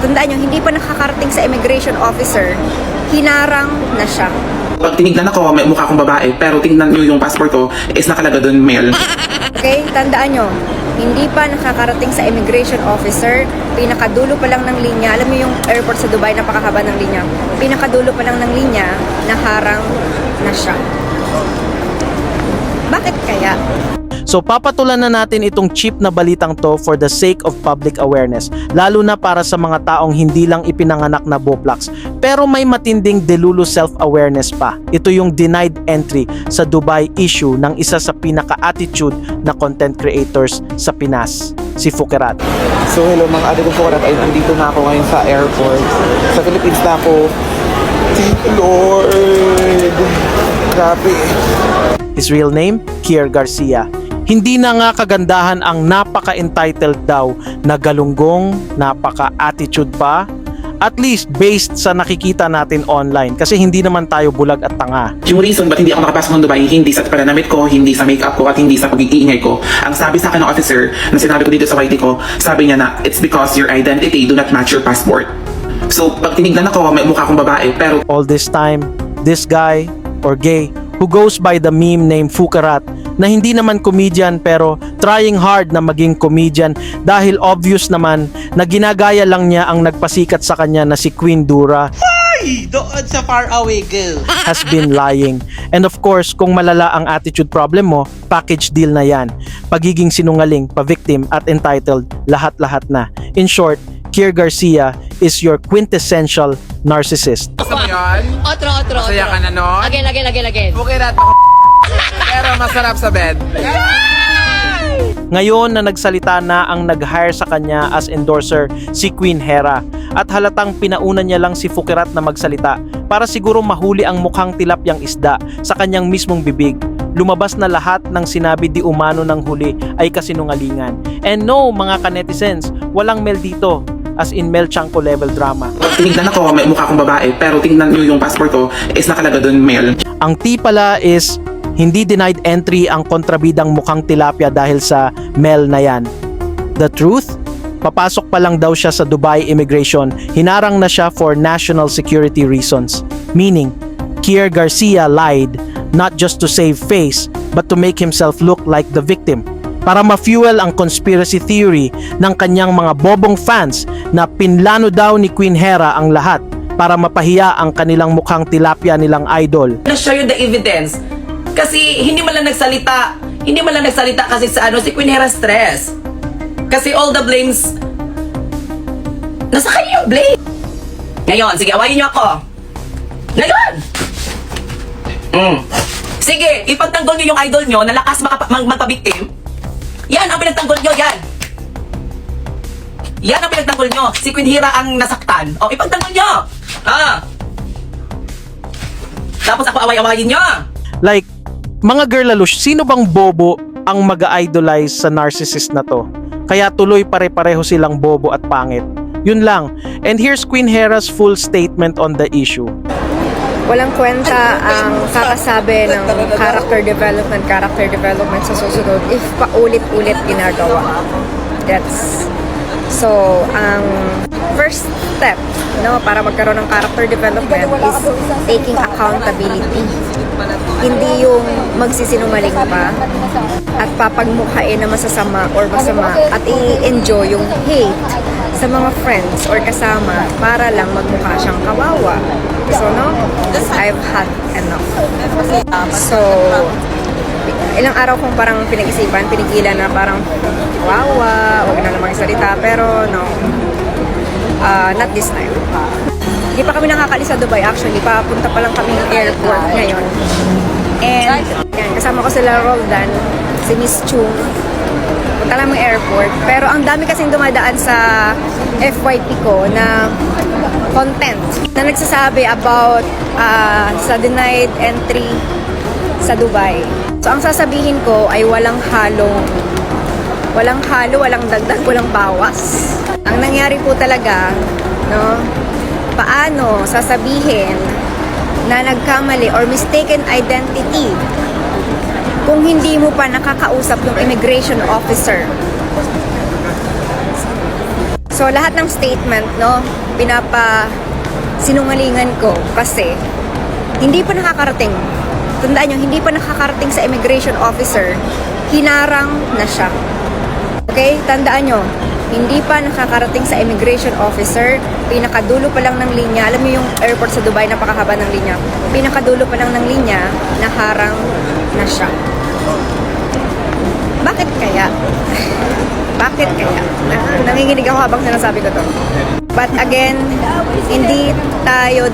tandaan nyo, hindi pa nakakarating sa immigration officer, hinarang na siya. Pag tinignan ako, may mukha akong babae, pero tingnan nyo yung passport ko, is nakalaga doon male. Okay? Tandaan nyo, hindi pa nakakarating sa immigration officer, pinakadulo pa lang ng linya, alam mo yung airport sa Dubai, napakahaba ng linya, pinakadulo pa lang ng linya, naharang na siya. Bakit kaya? So papatulan na natin itong cheap na balitang to for the sake of public awareness, lalo na para sa mga taong hindi lang ipinanganak na boplax pero may matinding delulu self-awareness pa. Ito yung denied entry sa Dubai issue ng isa sa pinaka-attitude na content creators sa Pinas, si Fukerat. So hello mga ate kong Fukerat, ay nandito na ako ngayon sa airport. Sa Philippines na ako. Thank you Lord. Grabe. His real name, Kier Garcia. Hindi na nga kagandahan ang napaka-entitled daw na galunggong, napaka-attitude pa, at least based sa nakikita natin online kasi hindi naman tayo bulag at tanga. Yung reason ba't hindi ako makapasok ng Dubai, hindi sa pananamit ko, hindi sa makeup ko, at hindi sa pag-iingay ko. Ang sabi sa akin ng officer na sinabi ko dito sa YT ko, sabi niya na it's because your identity do not match your passport. So pag tinignan ako, may mukha akong babae, pero All this time, this guy or gay who goes by the meme named Fukerat na hindi naman comedian pero trying hard na maging comedian dahil obvious naman na ginagaya lang niya ang nagpasikat sa kanya na si Queen Dura Doon sa far away girl. has been lying. And of course, kung malala ang attitude problem mo, package deal na yan. Pagiging sinungaling, pa-victim at entitled, lahat-lahat na. In short, Kier Garcia is your quintessential narcissist. Gusto mo yun? Otro. Masaya ka na nun? Again. Fukerat ako pero masarap sa bed. Ngayon na nagsalita na ang nag-hire sa kanya as endorser si Queen Hera at halatang pinauna niya lang si Fukerat na magsalita para siguro mahuli ang mukhang tilapyang isda sa kanyang mismong bibig. Lumabas na lahat ng sinabi di umano ng huli ay kasinungalingan. And no mga kanetizens, walang Mel dito, as in Mel Chanco level drama. pag tinignan ako, may mukha akong babae, pero tingnan nyo yung passport ko, is nakalaga doon male. Ang T pala is hindi denied entry ang kontrabidang mukhang tilapia dahil sa Mel na yan. The truth? Papasok pa lang daw siya sa Dubai immigration, hinarang na siya for national security reasons. Meaning, Kier Garcia lied not just to save face but to make himself look like the victim. Para ma-fuel ang conspiracy theory ng kanyang mga bobong fans na pinlano daw ni Queen Hera ang lahat para mapahiya ang kanilang mukhang tilapia nilang idol. Na-show you the evidence. Kasi hindi man lang nagsalita kasi sa si Queen Hera stress. Kasi all the blames nasa kanya yung blame. Ngayon, sige, awayin niyo ako. Ngayon! Sige, ipagtanggol niyo yung idol niyo na lakas magpabiktim. Yan ang pinagtanggol niyo, yan. Yan ang pinagtanggol niyo. Si Queen Hera ang nasaktan. O, ipagtanggol niyo. Tapos ako away-awayin niyo. Like, mga girlalush, sino bang bobo ang mag-idolize sa narcissist na to? Kaya tuloy pare-pareho silang bobo at pangit. Yun lang. And here's Queen Hera's full statement on the issue. Walang kwenta ang kakasabi ng character development sa susunod if paulit-ulit ginagawa. That's so ang first step para magkaroon ng character development is taking accountability. Hindi yung magsisinungaling pa at papagmukhain na masasama or masama at i-enjoy yung hate sa mga friends or kasama para lang magmukha siyang kawawa. So I've had enough. So ilang araw kong parang pinag-isipan, pinigilan na parang kawawa, huwag na namang salita, pero not this time. Hindi pa kami nakakalis sa Dubai actually, papunta pa lang kami ng airport ngayon. And yan, kasama ko sila Roldan, si Miss Chung, punta lang ng airport. Pero ang dami kasing dumadaan sa FYP ko na content na nagsasabi about sa denied entry sa Dubai. So ang sasabihin ko ay walang halo, walang dagdag, walang bawas. Ang nangyari po talaga, paano sasabihin na nagkamali or mistaken identity kung hindi mo pa nakakausap ng immigration officer. So So, lahat ng statement, no, sinungalingan ko kasi hindi pa nakakarating. Tandaan nyo, hindi pa nakakarating sa immigration officer, hinarang na siya. Okay? Tandaan nyo, hindi pa nakakarating sa immigration officer, pinakadulo pa lang ng linya, alam niyo yung airport sa Dubai, napakahaba ng linya, pinakadulo pa lang ng linya, naharang na siya. Bakit kaya? Bakit kaya? Nanginginig ako habang sinasabi ko to. But again, hindi tayo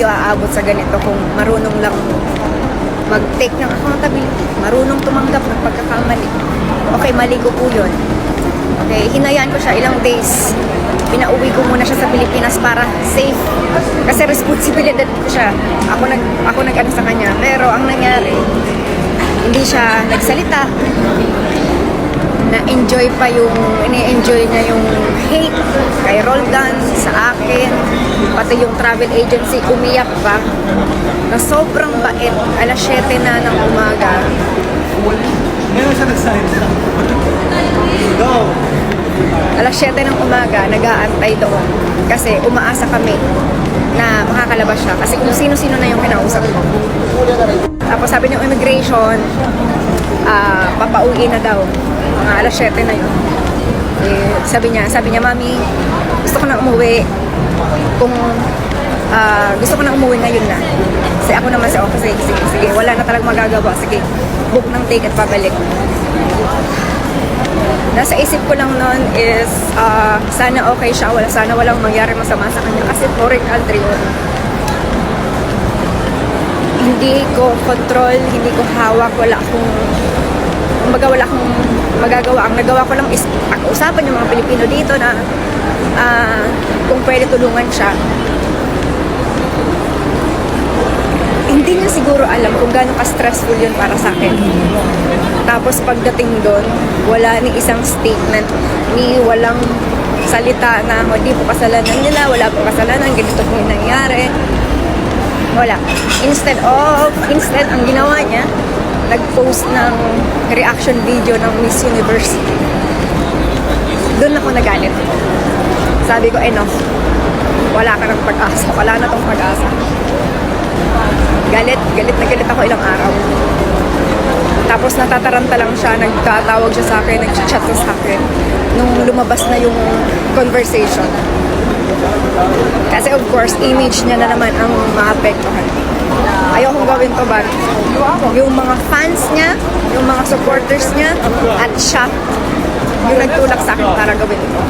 aabot sa ganito kung marunong lang mag-take ng accountability, marunong tumanggap ng pagkakamali. Okay, mali ko po yun. Okay, hinayaan ko siya ilang days. Pinauwi ko muna siya sa Pilipinas para safe. Kasi responsibilidad ko siya. Ako nag-ano sa kanya. Pero ang nangyari, hindi siya nagsalita. Na-enjoy pa ini-enjoy niya yung hate kay Roldan, sa akin, pati yung travel agency, umiyak pa. Na sobrang bait, alas 7 na ng umaga. Alas 7 ng umaga, nag-aantay doon. Kasi umaasa kami na makakalabas siya. Kasi kung sino-sino na yung kinausap ko. Tapos sabi ng immigration, papauwi na daw. Mga alas 7 na yun. Eh, sabi niya, Mami, gusto ko na umuwi. Kung gusto ko na umuwi ngayon na. Kasi ako naman sa office, sige, wala na talagang magagawa. Sige, book ng ticket, pabalik. Nasa isip ko lang noon is, sana okay siya, sana walang mangyari masama sa kanya. Kasi foreign country yun. Hindi ko control, hindi ko hawak, wala akong magagawa. Ang nagawa ko lang is pag-usapan yung mga Pilipino dito na kung pwede tulungan siya. Hindi niya siguro alam kung gaano ka-stressful yun para sa akin. Tapos pagdating doon, wala ni isang statement, ni walang salita na hindi po kasalanan nila, wala po kasalanan, ganito po yung nangyari. Wala. Instead, ang ginawa niya, nag-post ng reaction video ng Miss Universe. Doon ako nagalit. Sabi ko, enough. Wala ka ng pag-asa. Wala na tong pag-asa. Galit na galit ako ilang araw. Tapos natataranta lang siya, nagtatawag siya sa akin, nag-chat siya sa akin nung lumabas na yung conversation. Kasi of course, image niya na naman ang maapektuhan. Ayokong gawin to, but yung mga fans niya, yung mga supporters niya, at siya, yung nagtulak sa akin para gawin ito.